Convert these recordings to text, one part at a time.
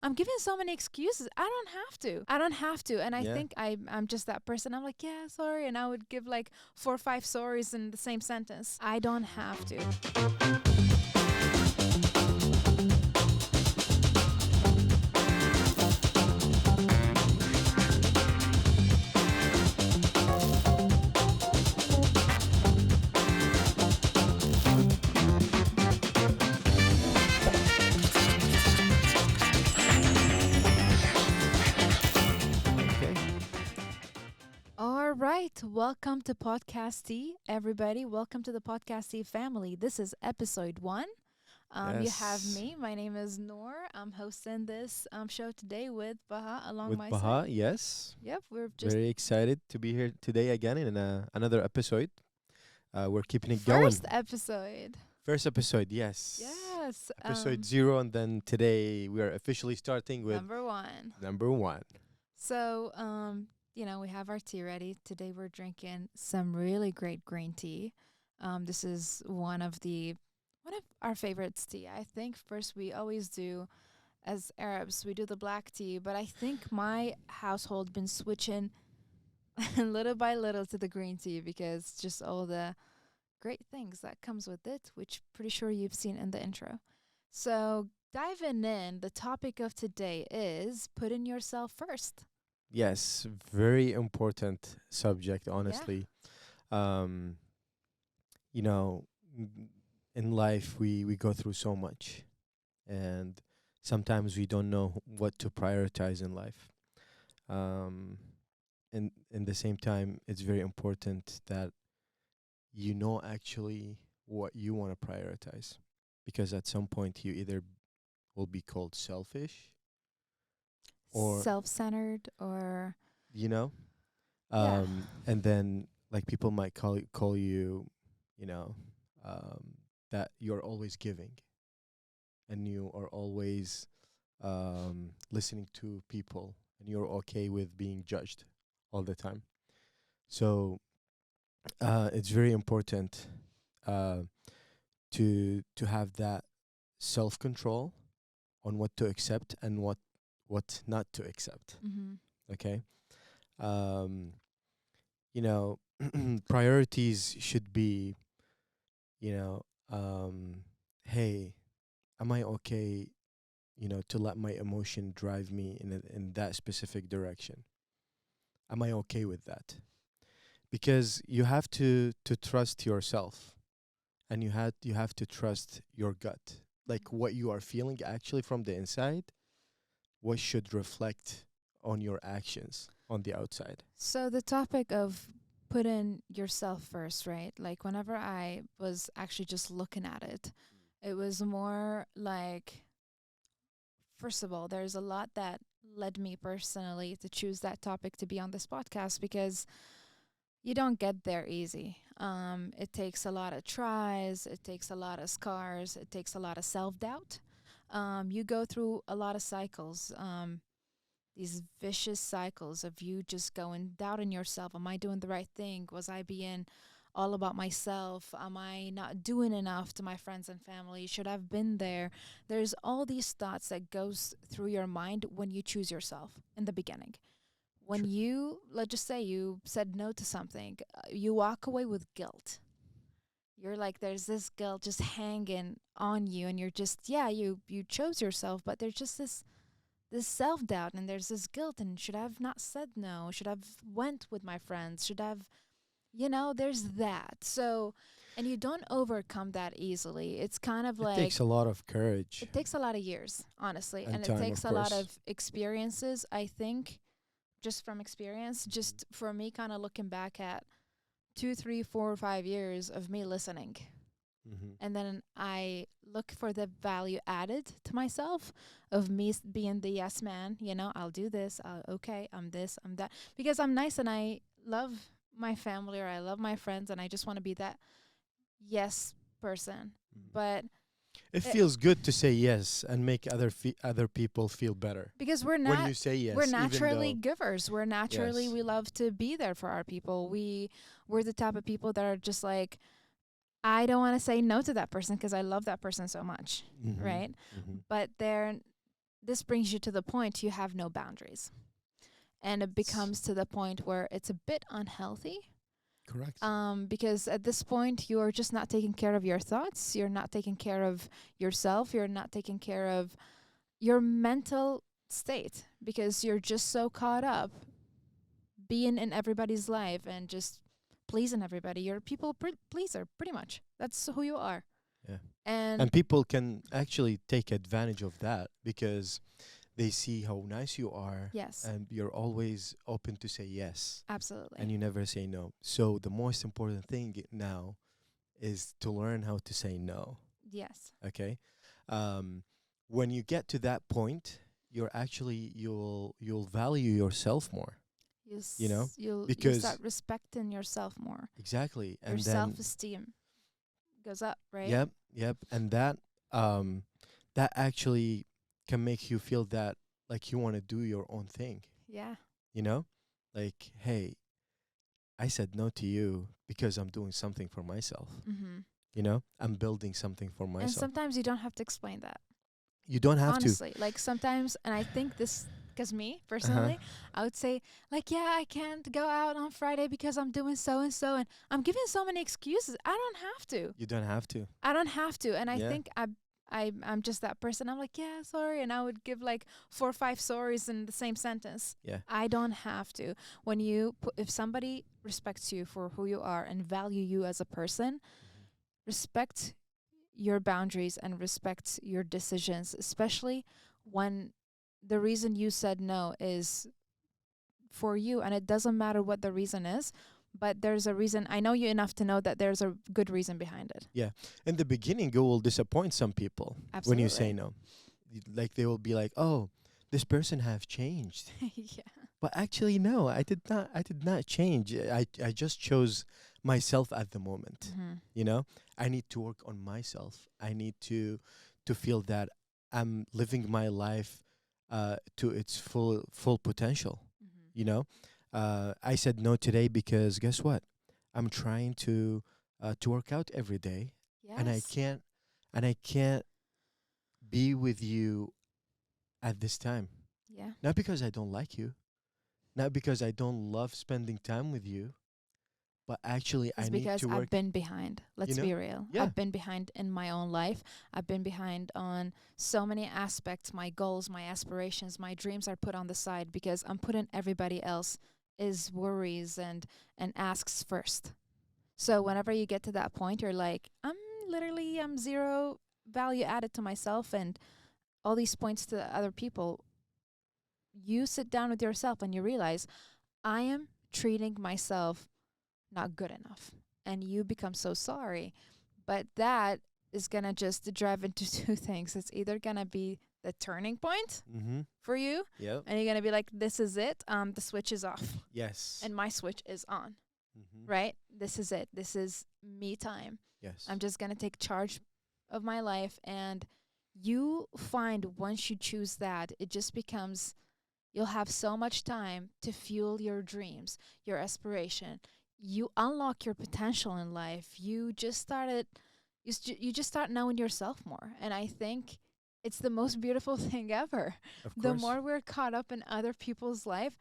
I'm giving so many excuses. I don't have to. I don't have to. And I Yeah. think I'm just that person. I'm like, yeah, sorry. And I would give like 4 or 5 sorries in the same sentence. I don't have to. Okay. All right. Welcome to Podcasty, everybody. Welcome to the Podcasty family. This is episode 1. You have Yes. me. My name is Noor. I'm hosting this show today with Baha along With my side. Baha, yes. Yep, we're just Very excited to be here today again in another episode. We're keeping it going. first episode. First episode, yes. Yes. Episode 0, and then today we are officially starting with Number 1. number 1. So, we have our tea ready. Today we're drinking some really great green tea. This is one of our favorites tea. I think first we always do, as Arabs, we do the black tea, but I think my household been switching little by little to the green tea because just all the great things that comes with it, which pretty sure you've seen in the intro. So diving in, the topic of today is putting yourself first. Yes, very important subject, Yeah. honestly. Um, you know, in life we go through so much, and sometimes we don't know what to prioritize in life. Um, and in the same time, it's very important that you know actually what you want to prioritize, because at some point you either will be called selfish or Self-centered or you know yeah. and then like people might call you, you know that you're always giving and you are always listening to people, and you're okay with being judged all the time. So it's very important uh, to have that self control on what to accept and what not to accept. Mm-hmm. Okay. um you know priorities should be, you know hey, am I okay, to let my emotion drive me in that specific direction? Am I okay with that? Because you have to trust yourself, and you have to trust your gut, like what you are feeling actually from the inside, what should reflect on your actions on the outside. So the topic of putting yourself first, right? Like whenever I was actually just looking at it, it was more like, first of all, there's a lot that led me personally to choose that topic to be on this podcast because you don't get there easy. It takes a lot of tries, it takes a lot of scars, it takes a lot of self doubt. You go through a lot of cycles. These vicious cycles of you just going doubting yourself. Am I doing the right thing? Was I being all about myself? Am I not doing enough to my friends and family? Should I have been there? There's all these thoughts that goes through your mind when you choose yourself in the beginning. When True. you, let's just say you said no to something, you walk away with guilt. You're like, there's this guilt just hanging on you, and you're just, yeah, you chose yourself, but there's just this self-doubt, and there's this guilt, and should I have not said no, should I have went with my friends, should I have, there's that. So, and you don't overcome that easily. It's kind of It like takes a lot of courage it takes a lot of years, honestly, and and it time, takes of a lot course. of experiences, I think, just from experience, just for me kind of looking back at 2, 3, 4, 5 years of me listening, Mm-hmm. and then I look for the value added to myself of me being the yes man. I'll do this. Okay, I'm this, I'm that, because I'm nice and I love my family or I love my friends and I just want to be that yes person. Mm. But It it, feels good to say yes and make other people feel better because when you say we're yes, even naturally though givers. We're naturally, yes. we love to be there for our people. We're the type of people that are just like, I don't want to say no to that person because I love that person so much, Mm-hmm. right? Mm-hmm. But they're this brings you to the point you have no boundaries. And it becomes to the point where it's a bit unhealthy. Correct. Because at this point, you're just not taking care of your thoughts. You're not taking care of yourself. You're not taking care of your mental state because you're just so caught up being in everybody's life and just pleasing everybody. You're a people pleaser, pretty much. That's who you are. Yeah. And people can actually take advantage of that because they see how nice you are. yes, And you're always open to say yes. absolutely. And you never say no. So the most important thing now is to learn how to say no. Yes. Okay. When you get to that point, you'll value yourself more. You know, You'll because start respecting yourself more. exactly, Your and then self-esteem goes up, right? yep, and that actually can make you feel that like you want to do your own thing. Yeah. You know, like, hey, I said no to you because I'm doing something for myself. Mm-hmm. You know, I'm building something for myself. And sometimes you don't have to explain that. You don't have Honestly, like sometimes, and I think this, because me personally, I would say like, yeah, I can't go out on Friday because I'm doing so and so, and I'm giving so many excuses. I don't have to. You don't have to. I don't have to, and I Yeah. think I'm just that person. I'm like, yeah, sorry, and I would give like 4 or 5 sorries in the same sentence. Yeah. I don't have to. When if somebody respects you for who you are and value you as a person, respect your boundaries and respect your decisions, especially when the reason you said no is for you, and it doesn't matter what the reason is, but there's a reason. I know you enough to know that there's a good reason behind it. Yeah. In the beginning, you will disappoint some people when you say Absolutely. no. Like they will be like, "Oh, this person have changed," Yeah. but actually, no, I did not. I did not change. I just chose myself at the moment. Mm-hmm. You know, I need to work on myself. I need to feel that I'm living my life to its full potential. Mm-hmm. You know, I said no today because guess what? I'm trying to work out every day, Yes. and I can't be with you at this time. Yeah. Not because I don't like you, not because I don't love spending time with you, but actually I It's need because to I've work. been behind. Let's know? be real. Yeah. I've been behind in my own life. I've been behind on so many aspects. My goals, my aspirations, my dreams are put on the side because I'm putting everybody else's worries and asks first. So whenever you get to that point, you're like, I'm zero value added to myself and all these points to other people. You sit down with yourself and you realize I am treating myself not good enough, and you become so sorry. But that is gonna just drive into two things. It's either gonna be the turning point Mm-hmm. for you, Yep. and you're gonna be like, this is it, the switch is off Yes. and my switch is on, Mm-hmm. right? This is it. This is me time. Yes. I'm just gonna take charge of my life. And you find once you choose that, it just becomes, you'll have so much time to fuel your dreams, your aspiration. You unlock your potential in life. You just you just start knowing yourself more. And I think it's the most beautiful thing ever. Of The course. more we're caught up in other people's life,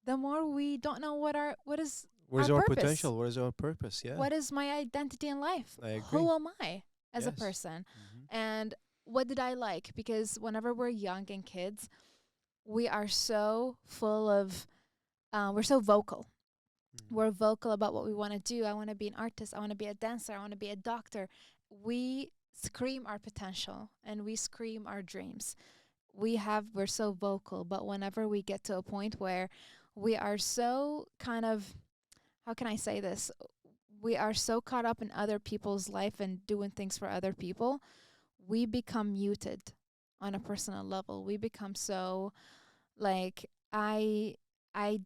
the more we don't know what is Where's our our purpose? potential? What is our purpose? Yeah. What is my identity in life? I agree. Who am I as a Yes. person? Mm-hmm. And what did I like? Because whenever we're young and kids, we are so full of, we're so vocal. Mm-hmm. We're vocal about what we want to do. I want to be an artist. I want to be a dancer. I want to be a doctor. We scream our potential and we scream our dreams. We're so vocal, but whenever we get to a point where we are so kind of, how can I say this? We are so caught up in other people's life and doing things for other people, we become muted on a personal level. We become so like, I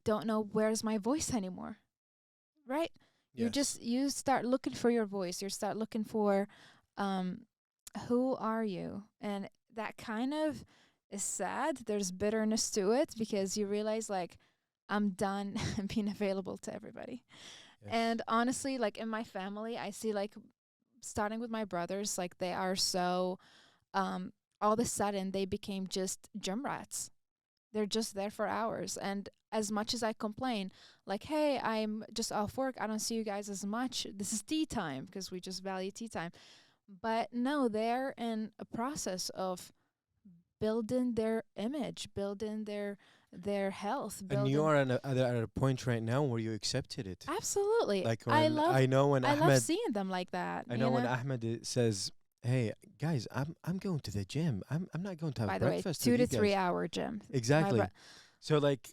don't know where's my voice anymore. Right? Yes. You start looking for your voice. You start looking for um who are you? And that kind of is sad. There's bitterness to it because you realize like I'm done being available to everybody. Yes. And honestly, like in my family, I see like starting with my brothers, like they are so all of a sudden they became just gym rats. They're just there for hours. And as much as I complain, like, hey, I'm just off work, I don't see you guys as much. This is tea time, because we just value tea time. But no, they're in a process of building their image, building their health. And you are at a point right now where you accepted it. Absolutely. Like when I know when I Ahmed, love seeing them like that. I know when Ahmed says, "Hey guys, I'm going to the gym. I'm not going to have By the way, breakfast." 2 with to you 3 guys." hour gym. Exactly. So like,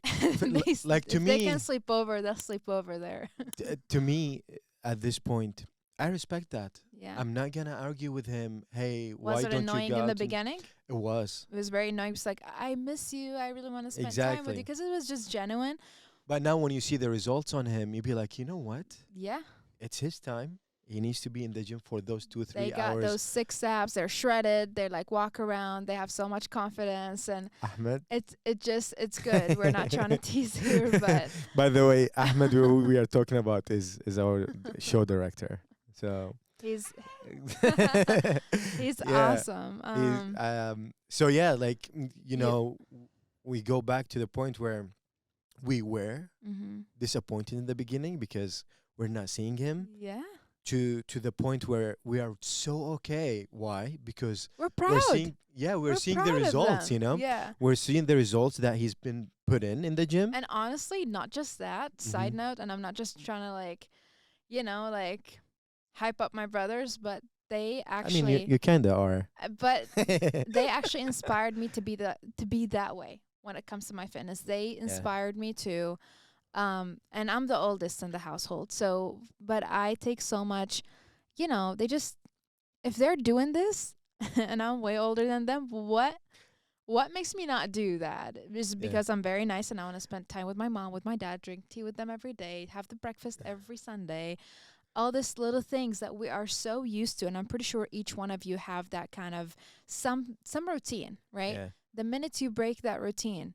like to if me, they can sleep over, they'll sleep over there. to me, at this point, I respect that. Yeah. I'm not gonna argue with him. Hey, why Was it don't you annoying go in the out beginning? It was. It was very annoying. It's like, I miss you. I really want to spend time with Exactly. you, because it was just genuine. But now when you see the results on him, you'd be like, you know what? Yeah. It's his time. He needs to be in the gym for those 2 or 3 They got hours. those 6 abs. They're shredded. They like walk around. They have so much confidence, and Ahmed. it's good. We're not trying to tease here, but By the way, Ahmed, who we are talking about, is our show director. So he's yeah, awesome. so yeah, like you know, we go back to the point where we were disappointed in the beginning because we're not seeing him. Yeah. To the point where we are so okay. Why? Because We're proud. we're seeing seeing the proud of results, them. you know? Yeah. We're seeing the results that he's been put in the gym. And honestly, not just that, side note, and I'm not just trying to like, like hype up my brothers, but they actually I mean, you kind of are. But they actually inspired me to be that way when it comes to my fitness. They inspired me to and I'm the oldest in the household, so but I take so much, they just, if they're doing this and I'm way older than them, what makes me not do that? Is because I'm very nice and I want to spend time with my mom, with my dad, drink tea with them every day, have the breakfast every Sunday. All these little things that we are so used to, and I'm pretty sure each one of you have that kind of some routine, right? Yeah. The minute you break that routine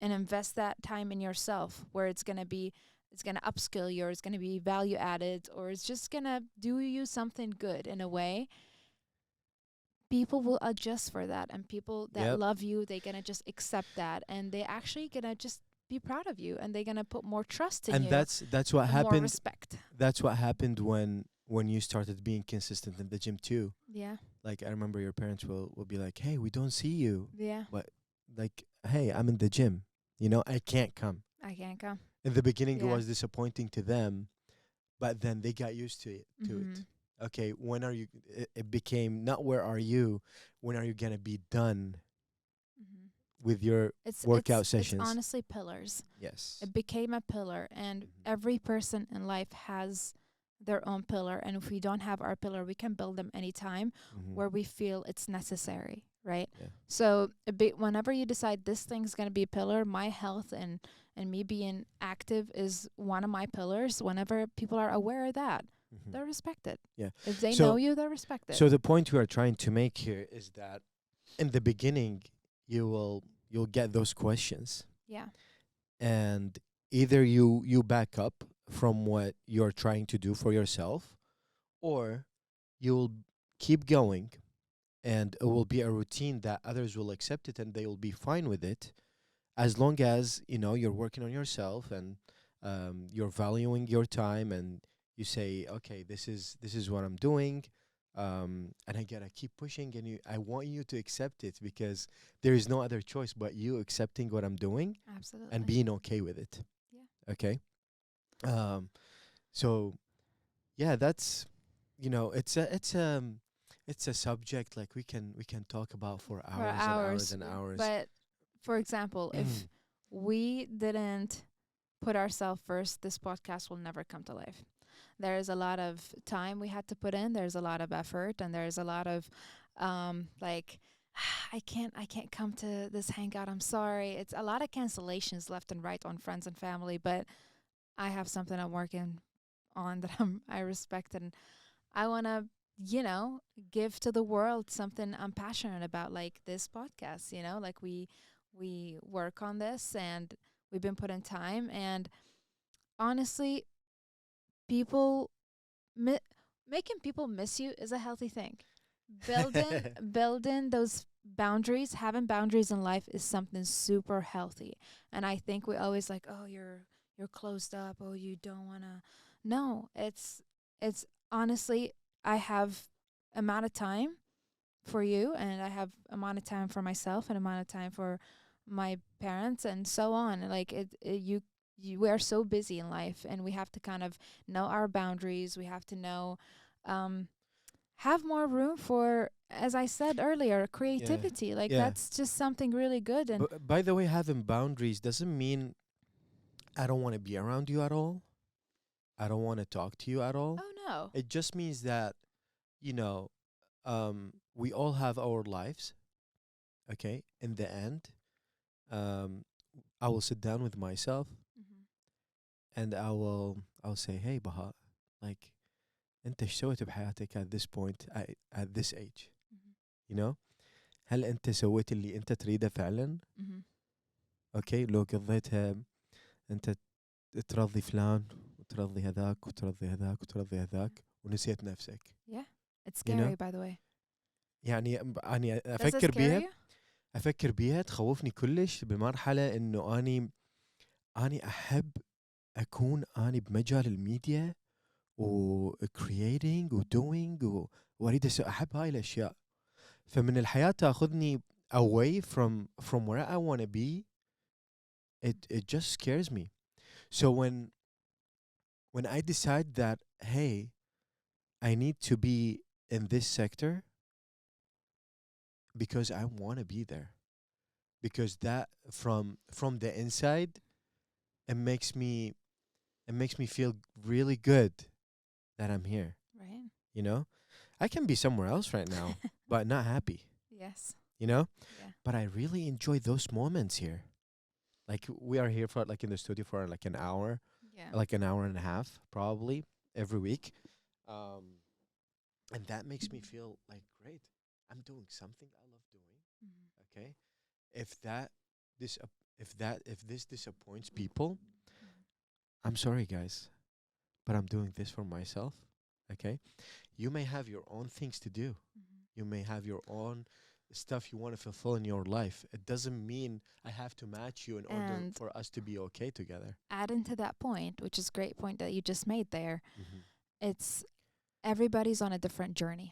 and invest that time in yourself, where it's gonna upskill you, or it's gonna be value added, or it's just gonna do you something good in a way, people will adjust for that, and people that love you, they're gonna just accept that, and they actually gonna just be proud of you, and they're gonna put more trust in you. And that's what happened. More respect. That's what happened when you started being consistent in the gym too. Yeah. Like I remember your parents will be like, "Hey, we don't see you." Yeah. But like, "Hey, I'm in the gym. I can't come." I can't come. In the beginning, it was disappointing to them, but then they got used to it. Okay, when are you? It became not where are you? When are you gonna be done with your workout sessions? It's honestly pillars. Yes. It became a pillar, and every person in life has their own pillar. And if we don't have our pillar, we can build them anytime where we feel it's necessary, right? Yeah. So whenever you decide this thing's going to be a pillar, my health and me being active is one of my pillars. Whenever people are aware of that, they're respected. Yeah. If they know you, they're respected. So the point we are trying to make here is that in the beginning, you'll get those questions. Yeah. And either you back up from what you're trying to do for yourself, or you'll keep going, and it will be a routine that others will accept it and they will be fine with it, as long as you're working on yourself and you're valuing your time, and you say, okay, this is what I'm doing, and I gotta keep pushing, and I want you to accept it, because there is no other choice but you accepting what I'm doing. Absolutely. And being okay with it. Yeah. Okay. So yeah, that's it's a subject like we can talk about for hours and hours and hours. But for example, if we didn't put ourselves first, this podcast will never come to life. There's a lot of time we had to put in. There's a lot of effort, and there's a lot of I can't come to this hangout. I'm sorry. It's a lot of cancellations left and right on friends and family, but I have something I'm working on that I respect, and I want to, give to the world something I'm passionate about, like this podcast, like we work on this and we've been putting time, and honestly, making people miss you is a healthy thing. Building those having boundaries in life is something super healthy. And I think we always like, oh, you're closed up, oh, you don't want to. No, it's honestly, I have amount of time for you, and I have amount of time for myself, and amount of time for my parents, and so on. Like we are so busy in life, and we have to kind of know our boundaries. We have to know, um, have more room for, as I said earlier, Yeah. creativity. Like Yeah. that's just something really good. And By the way, having boundaries doesn't mean I don't want to be around you at all. I don't want to talk to you at all. oh no, It just means that, you know, we all have our lives. Okay. In the end, um, I will sit down with myself hmm and I'll say, hey, Baha, like, انت ايش سويت بحياتك at this point, at this age, hmm you know. هل انت سويت اللي انت تريده فعلا؟ hmm اوكي، لو قضيتها انت ترضي فلان وترضي هذاك وترضي هذاك وترضي هذاك ونسيت نفسك. yeah, it's you know. scary by the way. يعني Does it scare you? افكر بيها تخوفني كلش بمرحله انه اني احب اكون اني بمجال الميديا و creating و doing واريد احب هاي الاشياء، فمن الحياه تاخذني away from where I want to be. It just scares me. So when I decide that, hey, I need to be in this sector because I want to be there, because that from the inside, it makes me feel really good that I'm here. Right. You know, I can be somewhere else right now, but not happy. Yes. You know, Yeah. but I really enjoy those moments here. Like we are here for like in the studio for like an hour, Yeah. like an hour and a half probably every week, and that makes me feel like great. I'm doing something I love doing. Mhm. Okay, if that this if this disappoints people, I'm sorry guys, but I'm doing this for myself. Okay, you may have your own things to do. Mhm. You may have your own stuff you want to fulfill in your life. It doesn't mean I have to match you in order And for us to be okay together. adding to that point, which is a great point that you just made there, Mm-hmm. it's everybody's on a different journey.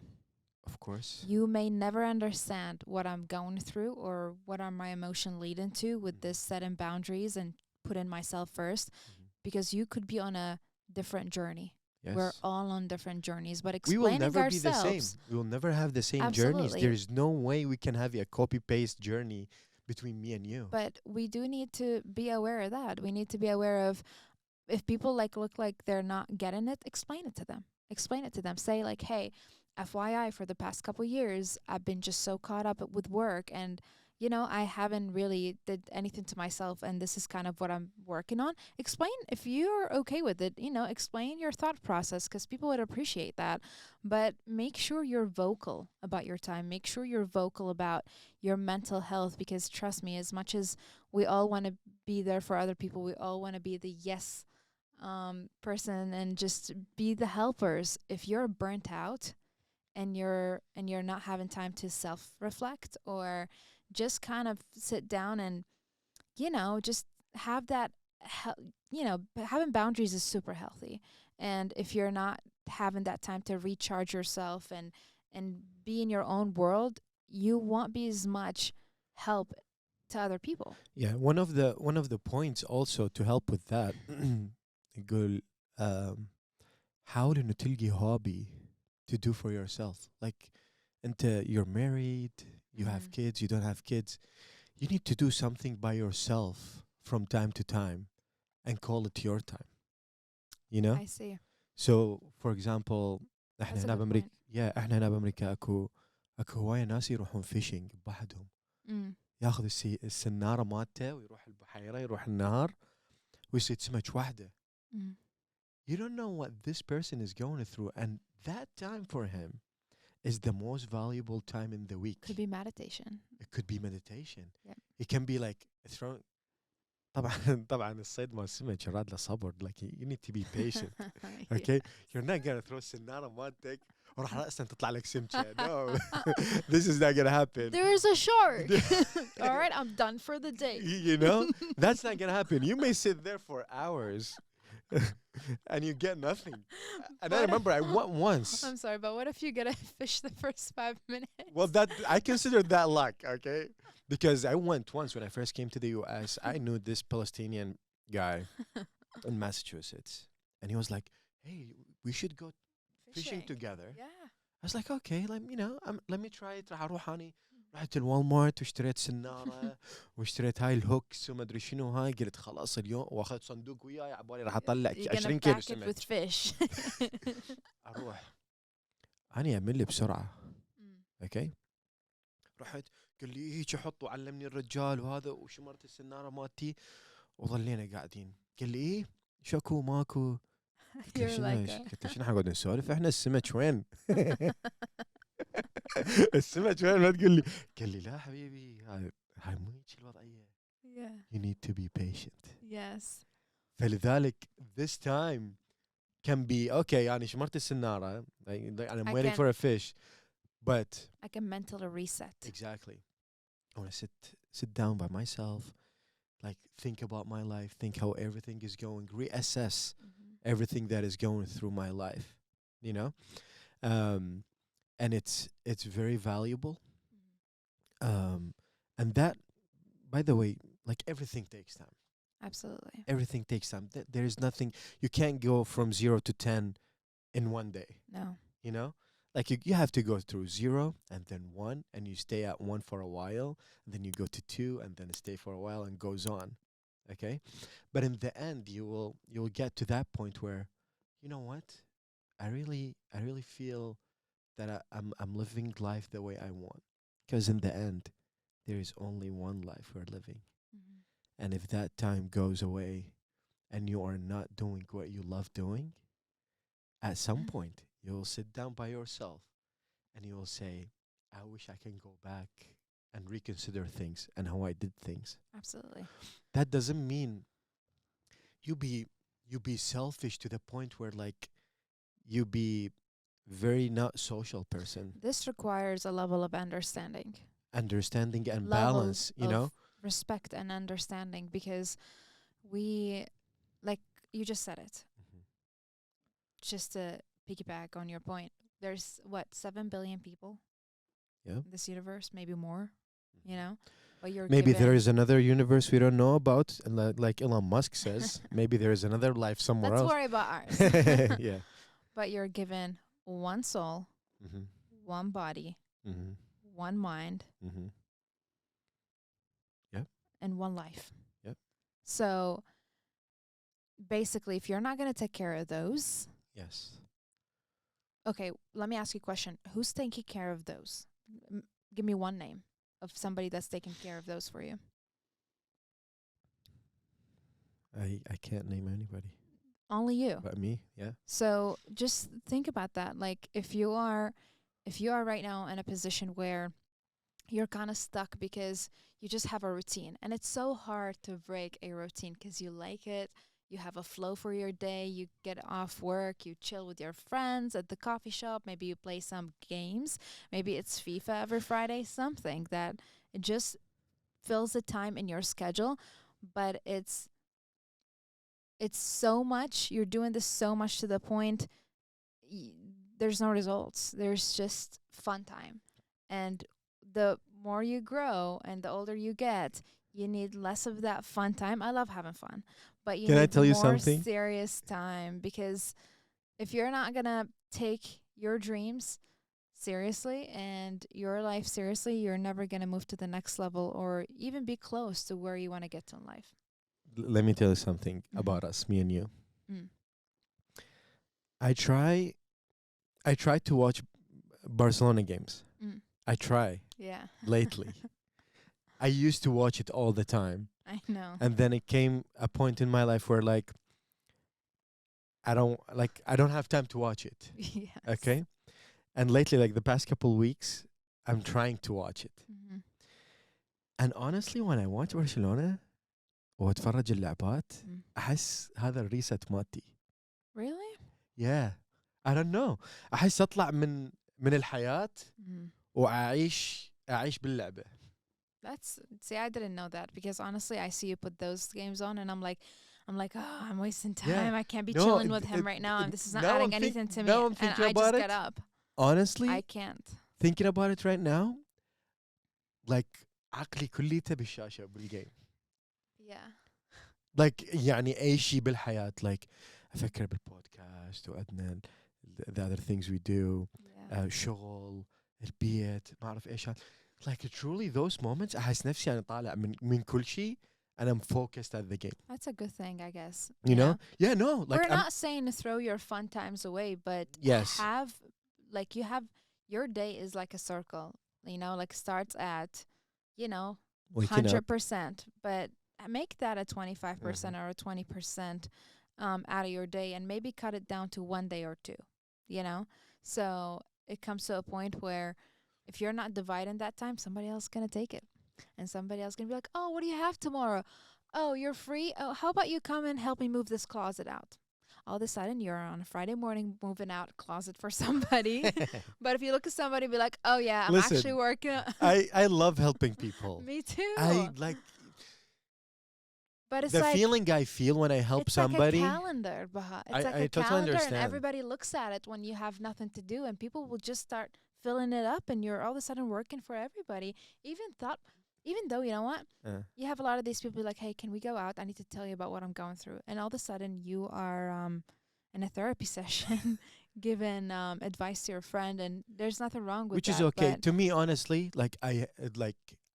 Of course. You may never understand what I'm going through or what are my emotion leading to with Mhm. this setting boundaries and putting myself first, Mhm. because you could be on a different journey. Yes. We're all on different journeys, but We will explaining never be the same. ourselves. We will never have the same journeys. Absolutely. There is no way we can have a copy paste journey between me and you. But we do need to be aware of that. We need to be aware of, if people like look like they're not getting it, explain it to them. Explain it to them. Say like, hey, FYI, for the past couple years, I've been just so caught up with work, and I haven't really did anything to myself, and this is kind of what I'm working on. Explain, if you're okay with it, explain your thought process, because people would appreciate that. But make sure you're vocal about your time. Make sure you're vocal about your mental health, because trust me, as much as we all want to be there for other people, we all want to be the yes person and just be the helpers. If you're burnt out and you're not having time to self reflect, or just kind of sit down and just have that having boundaries is super healthy. And if you're not having that time to recharge yourself and be in your own world, you won't be as much help to other people. Yeah, one of the points also to help with that يقول حاول إنه تلقي hobby to do for yourself. Like you're married, you have Mhm. kids, you don't have kids. You need to do something by yourself from time to time and call it your time. You know? I see. So for example, احنا That's a هنا good بأمريكا point. احنا هنا بأمريكا اكو هواية ناس يروحون فيشنج بوحدهم. Mm. ياخذ السنارة مالته ويروح البحيرة، يروح النهر ويصيد سمك وحده. Mm. You don't know what this person is going through, and that time for him is the most valuable time in the week. Could be meditation. It could be meditation. Yep. It can be like throwing. طبعا الصيد مال السمك يراد له صبر. Like you need to be patient. Yeah. Okay, you're not gonna throw السنارة مالتك وراح رأسا تطلع لك سمكة. No, this is not gonna happen. There's a shark. All right, I'm done for the day. You know, that's not gonna happen. You may sit there for hours and you get nothing. And I remember I went once. I'm sorry, but what if you get a fish the first 5 minutes? Well, that I consider that luck, okay? Because I went once when I first came to the US. I knew this Palestinian guy in Massachusetts, and he was like, "Hey, we should go fishing together." Yeah. I was like, "Okay, let me try it." راح أروح أني رحت الوالمارت واشتريت سنارة واشتريت هاي الهوكس وما ادري شنو هاي. قلت خلاص اليوم واخذت صندوق وياي عبالي راح اطلع 20 كيلو سمك. with fish. اروح اني اعمل لي بسرعة. اوكي رحت قال لي هيك حط وعلمني الرجال وهذا وشمرت السنارة مالتي وظلينا قاعدين. قال لي ايه شكو ماكو. قلت له شنو حنقعد نسولف احنا السمك وين؟ السمك وين؟ ما تقول لي. قال لي لا حبيبي هاي مو هيك الوضعية. You need to be patient. Yes. فلذلك this time can be okay. يعني شمرت السنارة and I'm waiting for a fish, but I can mentally reset. Exactly. I want to sit down by myself, like think about my life, think how everything is going, reassess everything that is going through my life, you know, and it's very valuable, and that, by the way, like everything takes time. Absolutely. Everything takes time. There is nothing, you can't go from 0 to 10 in one day. No. You know, like you have to go through 0 and then 1, and you stay at 1 for a while, and then you go to 2 and then stay for a while and goes on. Okay. But in the end, you'll get to that point where, you know what, I really feel that I'm living life the way I want, because in the end there is only one life we're living. And if that time goes away and you are not doing what you love doing, at some point you'll sit down by yourself and you will say, I wish I can go back and reconsider things and how I did things. Absolutely. That doesn't mean you be selfish to the point where like you be very not social person. This requires a level of understanding And balance, you know? Respect and understanding, because we, like you just said it, just to piggyback on your point, there's 7 billion people in this universe, maybe more, you know, but maybe there is another universe we don't know about, and like Elon Musk says, maybe there is another life somewhere else. Let's worry about ours. Yeah. But you're given one soul, one body, one mind, and one life. Yep. So basically, if you're not going to take care of those. Yes. Okay, let me ask you a question. Who's taking care of those? Give me one name of somebody that's taking care of those for you. I can't name anybody. Only you. But me, yeah. So just think about that. Like if you are right now in a position where you're kind of stuck because you just have a routine, and it's so hard to break a routine because you like it. You have a flow for your day. You get off work. You chill with your friends at the coffee shop. Maybe you play some games. Maybe it's FIFA every Friday. Something that it just fills the time in your schedule. But it's so much. You're doing this so much to the point there's no results. There's just fun time. And the more you grow and the older you get, you need less of that fun time. I love having fun, but you need more serious time, because if you're not going to take your dreams seriously and your life seriously, you're never going to move to the next level or even be close to where you want to get to in life. Let me tell you something about us, me and you. I try to watch Barcelona games. I try. Yeah. Lately. I used to watch it all the time. I know. And then it came a point in my life where like I don't have time to watch it. Yes. Okay? And lately, like the past couple weeks, I'm trying to watch it. And honestly, when I watch Barcelona واتفرج اللعبات, أحس هذا الريست مالتي. Really? Yeah. I don't know. احس اطلع من الحياة واعيش باللعبة. See, I didn't know that because honestly, I see you put those games on and I'm like, oh, I'm wasting time. I can't be chilling with him right now. And this is not adding anything to me. I'm and thinking I about just it. get up. Honestly, I can't. thinking about it right now, like عقلي كليته بالشاشة بالجيم. Yeah. Like يعني أي شيء بالحياة, like أفكر بالبودكاست وأدنى the other things we do, شغل, البيت, ما أعرف إيش. Like truly those moments أحس نفسي أنا طالع من كل شيء and I'm focused at the game. That's a good thing, I guess. You know? Yeah, no. Like we're not saying to throw your fun times away, but yes. Your day is like a circle, you know, like starts at, 100%, but make that a 25% or a 20% out of your day and maybe cut it down to 1 day or 2, So it comes to a point where if you're not dividing that time, somebody else is going to take it. And somebody else is going to be like, oh, what do you have tomorrow? Oh, you're free? Oh, how about you come and help me move this closet out? All of a sudden, you're on a Friday morning moving out a closet for somebody. But if you look at somebody and be like, oh, yeah, I'm actually working. I love helping people. Me too. I like... But it's the like, feeling I feel when I help somebody. It's like a calendar, Baha. It's like a totally calendar, understand. and everybody looks at it when you have nothing to do, and people will just start filling it up, and you're all of a sudden working for everybody. Even though, you know what? You have a lot of these people like, hey, can we go out? I need to tell you about what I'm going through. And all of a sudden, you are in a therapy session giving advice to your friend, and there's nothing wrong with that. Which is okay. To me, honestly, I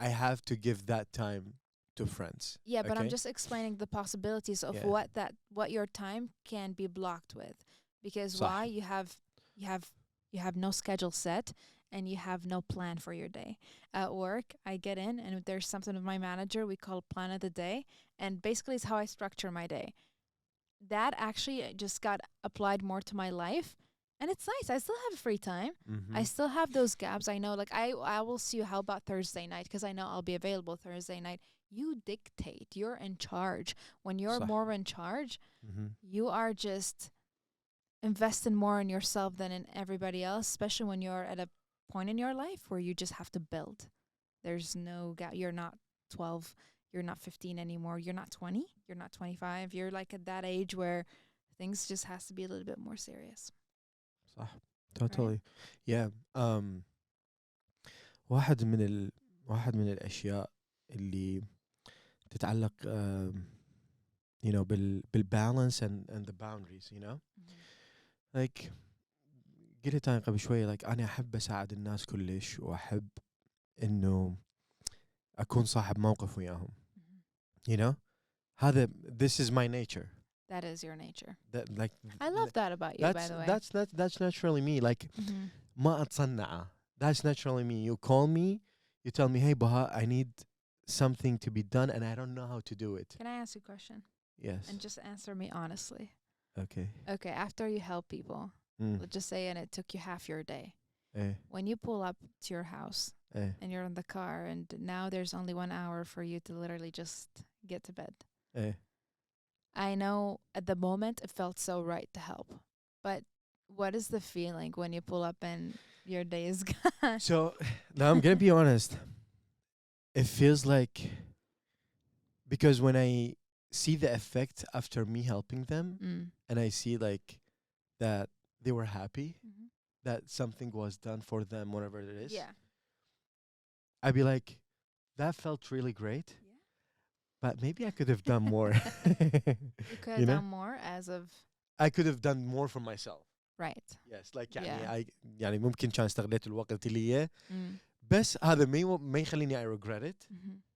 have to give that time to friends. Yeah, but I'm just explaining the possibilities of what your time can be blocked with, because why you have no schedule set and you have no plan for your day. At work, I get in and if there's something with my manager we call plan of the day, and basically it's how I structure my day. That actually just got applied more to my life. And it's nice. I still have free time. I still have those gaps. I know, like, I will see you. How about Thursday night? Because I know I'll be available Thursday night. You dictate. You're in charge. When you're more in charge, you are just investing more in yourself than in everybody else, especially when you're at a point in your life where you just have to build. There's no gap. You're not 12. You're not 15 anymore. You're not 20. You're not 25. You're like at that age where things just has to be a little bit more serious. صح totally yeah واحد من الأشياء اللي تتعلق بالbalance and the boundaries, like قلت أنا قبل شوية like أنا أحب أساعد الناس كلش وأحب إنه أكون صاحب موقف وياهم, هذا this is my nature. That is your nature. I love that about you, by the way. That's naturally me. Like, ما أتصنع. That's naturally me. You call me, you tell me, hey, Baha, I need something to be done, and I don't know how to do it. Can I ask you a question? Yes. And just answer me honestly. Okay. Okay, after you help people, let's just say, and it took you half your day. When you pull up to your house and you're in the car, and now there's only 1 hour for you to literally just get to bed. I know at the moment it felt so right to help, but what is the feeling when you pull up and your day is gone? So now I'm going to be honest. It feels like, because when I see the effect after me helping them and I see like that they were happy, that something was done for them, whatever it is. Yeah. I'd be like, that felt really great. But maybe I could have done more. You could have done more as of... I could have done more for myself. Right. Yes, like يعني ممكن كان استغليت الوقت اللي هي بس هذا ما يخليني I regret it.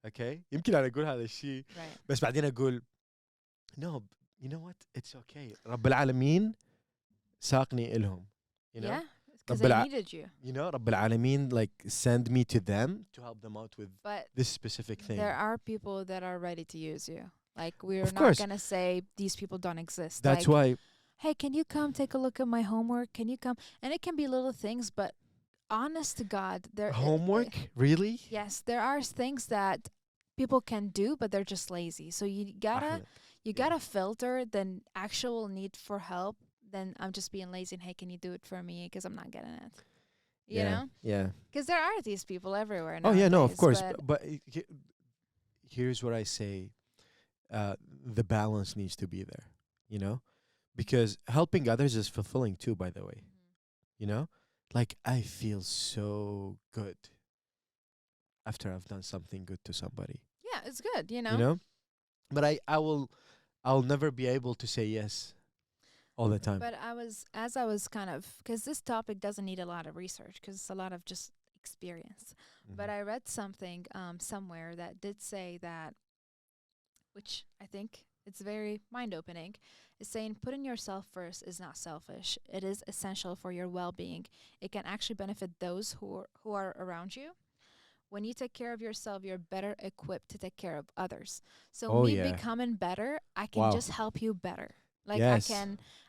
Okay. يمكن أنا أقول هذا الشيء بس بعدين أقول no, you know what? It's okay. رب العالمين ساقني إلهم. Yeah. Because they needed you. رب العالمين like send me to them to help them out with this specific thing. There are people that are ready to use you. Like, we're not going to say these people don't exist. That's why. Hey, can you come take a look at my homework? Can you come? And it can be little things, but honest to God, there homework? Really? Yes, there are things that people can do, but they're just lazy. So you gotta filter the actual need for help then I'm just being lazy and, hey, can you do it for me? Because I'm not getting it. You Yeah. know? Yeah. Because there are these people everywhere Oh yeah, no, of nowadays, course. but But here's what I say: the balance needs to be there. You know, because helping others is fulfilling too. By the way, you know, like I feel so good after I've done something good to somebody. yeah, it's good, you You know? know, but I'll never be able to say yes all the time. But as I was kind of, because this topic doesn't need a lot of research, because it's a lot of just experience. But I read something somewhere that did say that, which I think it's very mind opening, is saying putting yourself first is not selfish. It is essential for your well being. It can actually benefit those who are around you. When you take care of yourself, you're better equipped to take care of others. So Oh me yeah. becoming better, I can Wow. just help you better. Like Yes.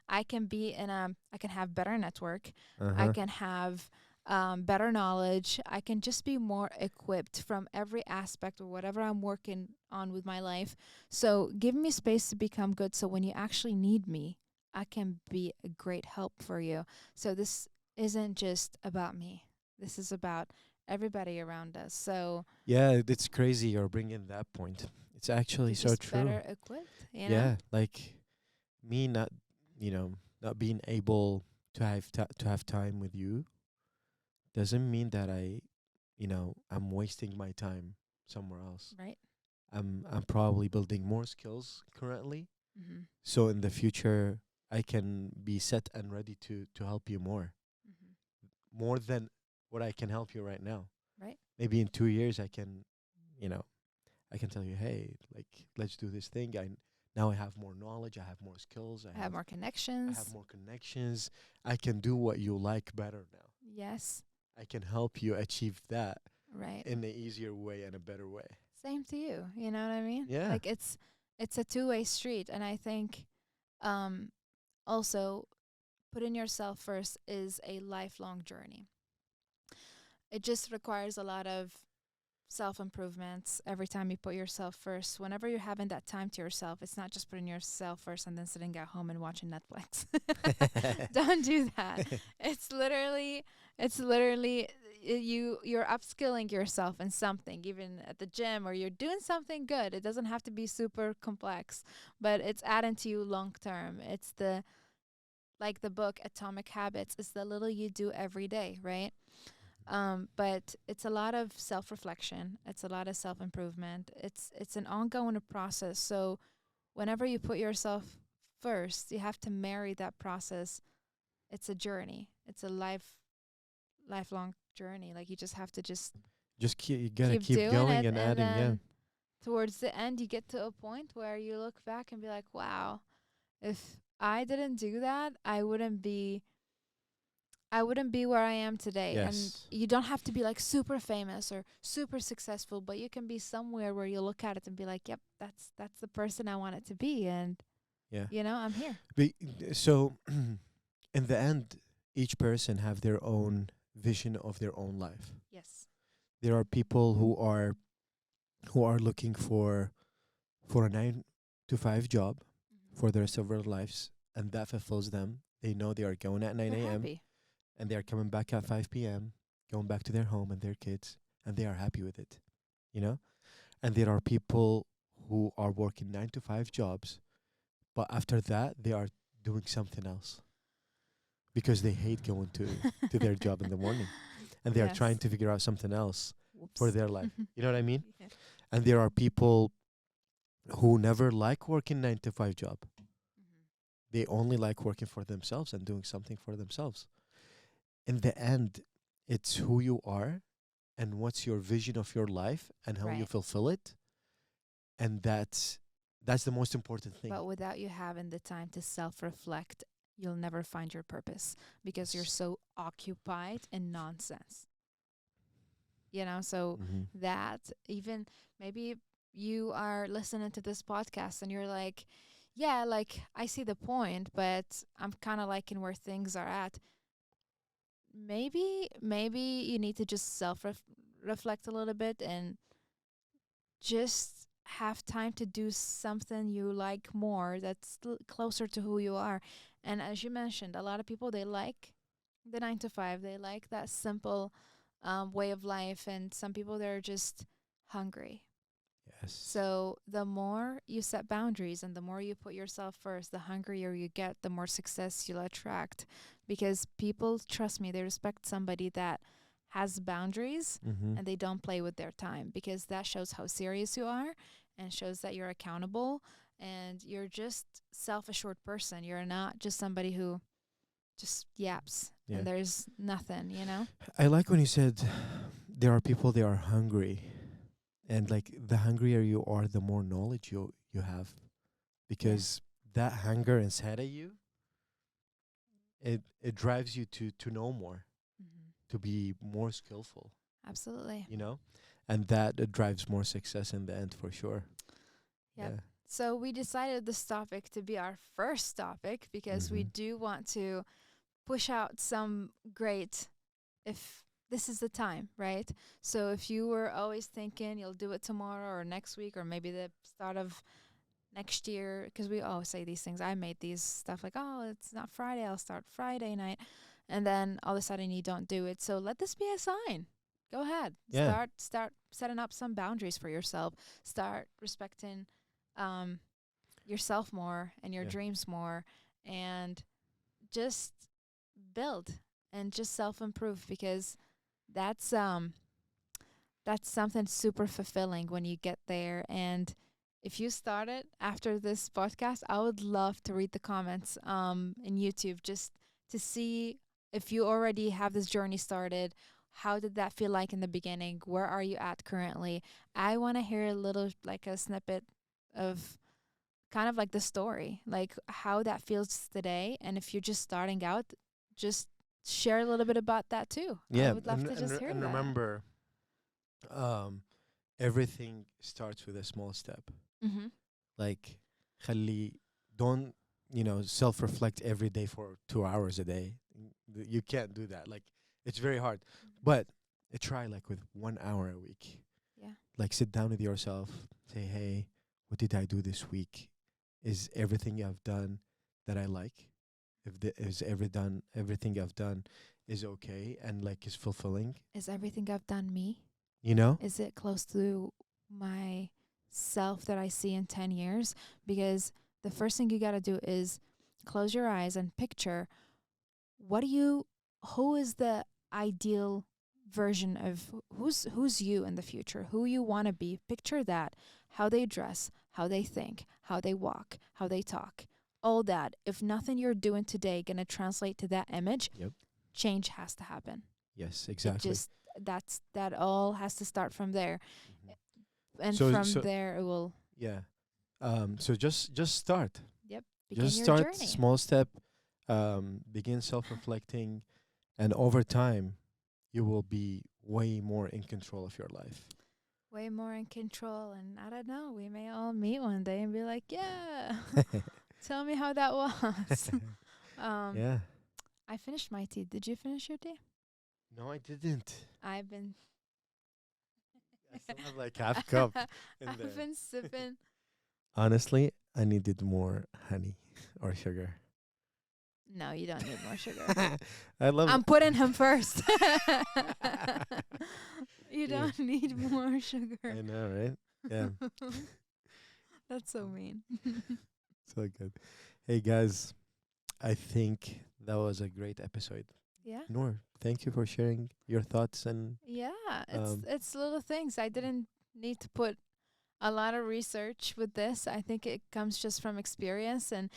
I can be in a, I can have better network. Uh I huh. can have better knowledge. I can just be more equipped from every aspect or whatever I'm working on with my life. So give me space to become good. So when you actually need me, I can be a great help for you. So this isn't just about me. This is about everybody around us. So Yeah, it's crazy you're bringing that point. It's actually you're so just true. better equipped, you know? Yeah, like me not, you know, not being able to have time with you doesn't mean that I'm wasting my time somewhere else. Right? I'm probably building more skills currently, Mm-hmm. so in the future I can be set and ready to help you Mm-hmm. more than what I can help you right now. Right? Maybe in 2 years I can, you know, I can tell you, hey, like let's do this thing. Now I have more knowledge, I have more skills, I have more I have connections. more connections. I can do what you like better now. Yes. I can help you achieve that Right. in an easier way and a better way. Same to you. You know what I mean? Yeah. Like it's a two-way street, and I think um also putting yourself first is a lifelong journey. It just requires a lot of self improvements every time you put yourself first. Whenever you're having that time to yourself, it's not just putting yourself first and then sitting at home and watching Netflix. Don't do that. It's literally you're upskilling yourself in something, even at the gym, or you're doing something good. It doesn't have to be super complex, but it's adding to you long term. It's the like the book Atomic Habits, it's the little you do every day, right? But it's a lot of self reflection. It's a lot of self improvement. It's an ongoing process. So whenever you put yourself first, you have to marry that process. It's a journey. It's a lifelong journey. Like you just have to just Just you gotta keep keep doing going it, and and adding. Yeah. then towards the end, you get to a point where you look back and be like, "Wow, if I didn't do that, I wouldn't be where I am today." And Yes. you don't have to be like super famous or super successful, but you can be somewhere where you look at it and be like, "Yep, that's the person I want it to be." And Yeah. I'm here. So, in the end, each person have their own vision of their own life. Yes. There are people who are looking for a 9 to 5 job for the rest of their lives, and that fulfills them. They know they are going at 9 They're a.m. happy. and they are coming back at 5 p.m., going back to their home and their kids, and they are happy with it, you know? And there are people who are working 9 to 5 jobs, but after that, they are doing something else because they hate going to their job in the morning, and they are trying Yes. to figure out something else for Whoops. their life. You know what I mean? Yeah. And there are people who never like working 9 to 5 job. They only like working for themselves and doing something for themselves. In the end, it's who you are and what's your vision of your life and how you Right. fulfill it. And that's the most important thing. But without you having the time to self reflect, you'll never find your purpose because you're Yes. so occupied in nonsense. So Mm-hmm. that even maybe you are listening to this podcast and you're like, yeah, like I see the point, but I'm kind of liking where things are at. Maybe you need to just self reflect a little bit and just have time to do something you like more that's closer to who you are. And as you mentioned, a lot of people, they like the 9 to 5. They like that simple way of life. And some people, they're just hungry. Yes. So the more you set boundaries and the more you put yourself first, the hungrier you get, the more success you'll attract. Because people, trust me, they respect somebody that has boundaries Mm-hmm. and they don't play with their time, because that shows how serious you are and shows that you're accountable and you're just self-assured person. You're not just somebody who just yaps Yeah. and there's nothing, you know? I like when you said there are people, they are hungry. And like the hungrier you are, the more knowledge you have. Because that hunger inside of you, it drives you to know more, Mm-hmm. to be more skillful, Absolutely. you know? And that drives more success in the end for sure. Yep. Yeah. So we decided this topic to be our first topic because we Mhm. do want to push out some great, if this is the time, right? So if you were always thinking you'll do it tomorrow or next week or maybe the start of next year, because we always say these things. I made these stuff like, oh, it's not Friday, I'll start Friday night. And then all of a sudden you don't do it. So let this be a sign. Go ahead. Yeah. Start setting up some boundaries for yourself. Start respecting um, yourself more and your Yeah. dreams more, and just build and just self-improve, because that's something super fulfilling when you get there. And if you start it after this podcast, I would love to read the comments in YouTube, just to see if you already have this journey started. How did that feel like in the beginning? Where are you at currently? I want to hear a little, like a snippet of kind of like the story, like how that feels today. And if you're just starting out, just share a little bit about that too. I Yeah. would love to just hear And that. remember, um, everything starts with a small step. Mm-hmm. Like, خلي, don't, self-reflect every day for 2 hours a day. You can't do that. Like, it's very hard. But try like with 1 hour a week. Yeah. Like, sit down with yourself. Say, hey, what did I do this week? Is everything I've done that I like? Is everything I've done is okay and like is fulfilling? Is everything I've done me? You know? Is it close to my self that I see in 10 years? Because the first thing you got to do is close your eyes and picture who is the ideal version of who's you in the future, who you want to be. Picture that, how they dress, how they think, how they walk, how they talk, all that. If nothing you're doing today going to translate to that image, Yep. change has to happen. Yes, It exactly. just that all has to start from there, Mhm. and So from so there it will yeah. So just start. begin Just your start journey. small step. Begin self-reflecting, and over time, you will be way more in control of your life. Way more in control, and I don't know, we may all meet one day and be like, yeah, tell me how that was. Yeah. I finished my tea. Did you finish your tea? No, I didn't. I've been I still have like half cup in I've there. been sipping. Honestly, I needed more honey or sugar. No, you don't need more sugar. I love. I'm putting him first. You Yeah. don't need more sugar. I know, right? Yeah, That's so mean. so good. Hey guys, I think that was a great episode. Yeah. Noor, thank you for sharing your thoughts and Yeah, um. it's little things. I didn't need to put a lot of research with this. I think it comes just from experience, and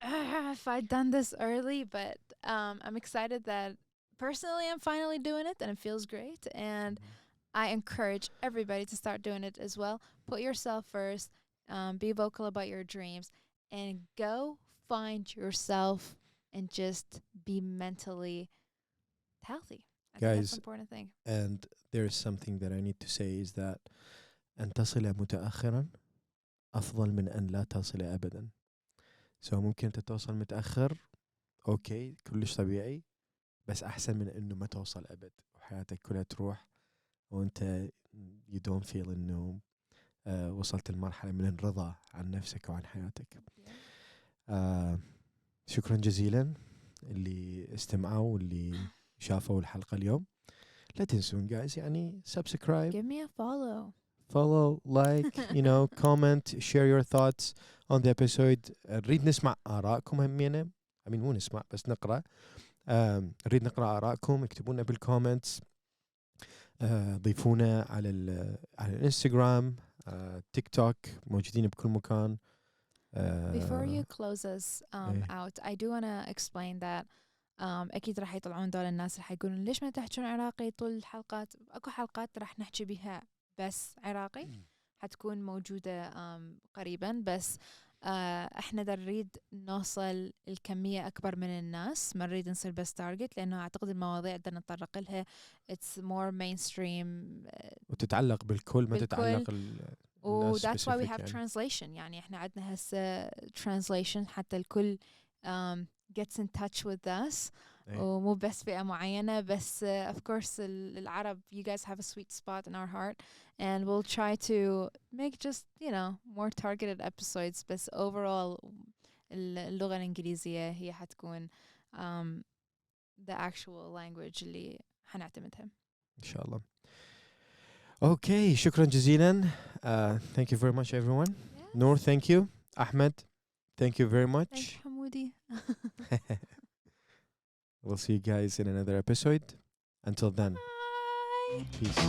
if I'd done this early, but I'm excited that personally I'm finally doing it and it feels great, and I encourage everybody to start doing it as well. Put yourself first, be vocal about your dreams, and go find yourself and just be mentally healthy. I think that's the Guys, important thing. and there's something that I need to say is that أن تصل متأخرا أفضل من أن لا تصل أبدا. So ممكن أنت توصل متأخر، أوكي، كلش طبيعي، بس أحسن من إنه ما توصل أبد وحياتك كلها تروح وأنت you don't feel إنه وصلت لمرحلة من الرضا عن نفسك وعن حياتك. شكرا جزيلا اللي استمعوا واللي شافوا الحلقة اليوم. لا تنسون guys يعني subscribe, Give me a follow, like, comment, share your thoughts on the episode. نريد نسمع آراءكم همينة. مو نسمع بس نقرأ. نريد نقرأ آراءكم. اكتبونا بالكومنتس. ضيفونا على الانستغرام, تيك توك, موجودين بكل مكان. Before you close us out, I do want to explain that أكيد راح يطلعون دول الناس اللي حيقولون ليش ما تحجون عراقي طول الحلقات. أكو حلقات راح نحكي بها بس عراقي حتكون موجودة قريبا، بس احنا نريد نوصل الكمية أكبر من الناس، ما نريد نصير بس تارجت، لأنه أعتقد المواضيع بدنا نتطرق لها it's more mainstream وتتعلق بالكل ما تتعلق و that's why we have translation. يعني احنا عندنا هسه translation حتى الكل gets in touch with us. ومو بس فئة معينة بس of course العرب, you guys have a sweet spot in our heart and we'll try to make just more targeted episodes. بس overall اللغة الإنجليزية هي حتكون the actual language اللي حنعتمدها إن شاء الله. Okay, شكرا جزيلا. Thank you very much everyone. Yes. Noor, thank you. Ahmed, thank you very much. Thank you, Hamoudi. We'll see you guys in another episode. Until then, Bye. peace.